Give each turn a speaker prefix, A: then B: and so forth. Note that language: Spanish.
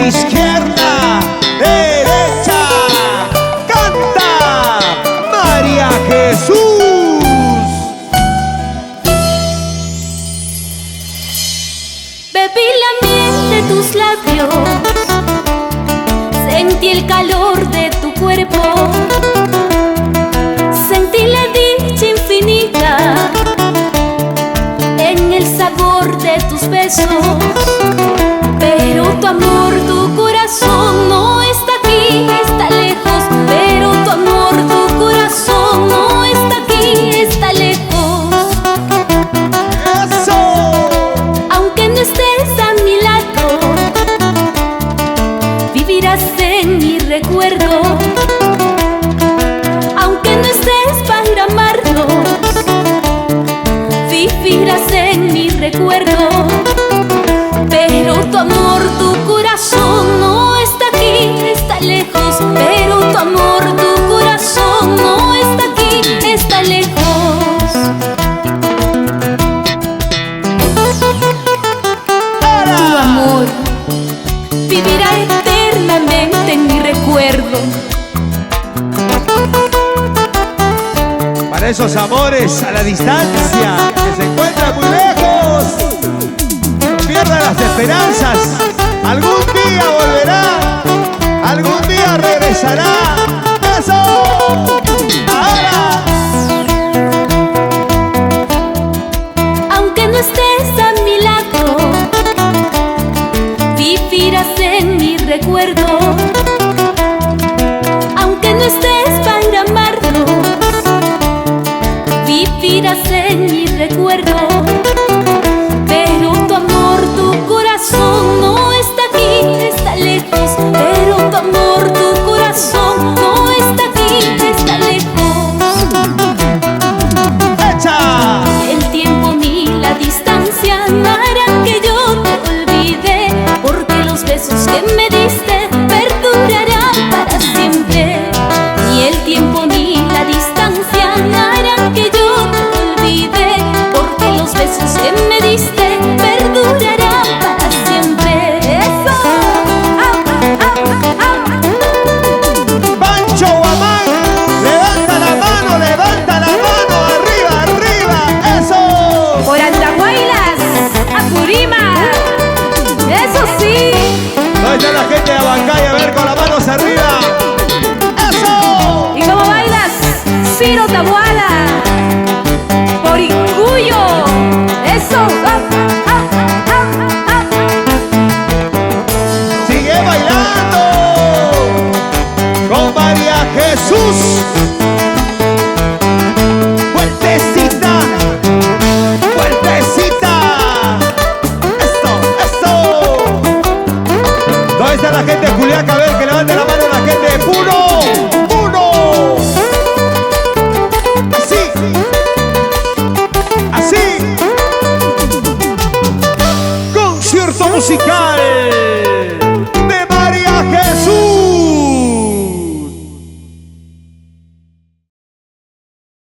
A: izquierda, derecha, canta María Jesús.
B: Bebí la miel de tus labios, sentí el calor de tu cuerpo, sentí la dicha infinita en el sabor de tus besos. Pero tu amor, tu corazón no está aquí, está lejos. Pero tu amor, tu corazón no está aquí, está lejos.
A: ¡Eso!
B: Aunque no estés a mi lado, vivirás en mi recuerdo. Aunque no estés para amarnos, vivirás en mi recuerdo. Pero tu amor, tu corazón no está aquí, está lejos. Pero tu amor, tu corazón no está aquí, está lejos. Tu amor vivirá eternamente en mi recuerdo.
A: Para esos amores a la distancia que se encuentran muy lejos, no pierdan las esperanzas. Algún día volverá, algún día regresará. ¡Eso! ¡Ahora!
B: Aunque no estés a mi lado, vivirás en mi recuerdo. Aunque no estés para amarnos, vivirás en mi recuerdo. Pero tu amor, tu corazón no está aquí, está lejos. Pero tu amor, tu corazón no está aquí, está lejos.
A: ¡Echa!
B: El tiempo ni la distancia no harán que yo te olvide, porque los besos que me diste perdurarán para siempre. Ni el tiempo ni la distancia no harán que yo te olvide, porque los besos que me diste perdurarán para siempre. ¡Eso!
A: Pancho Guamán, levanta la mano, arriba, arriba, eso.
B: Por Andahuaylas, Apurímac, eso sí.
A: ¿Dónde está la gente de Abancay? A ver, con las manos arriba. ¡Eso!
B: ¿Y cómo bailas? Ciro Taboada, por Incuyo, eso.
A: Sigue bailando con María Jesús. Fuertecita, fuertecita. Esto. ¿Dónde está la gente de Juliaca? A ver, que levante la mano la gente de Puno. Puno. Así. Así. Concierto musical.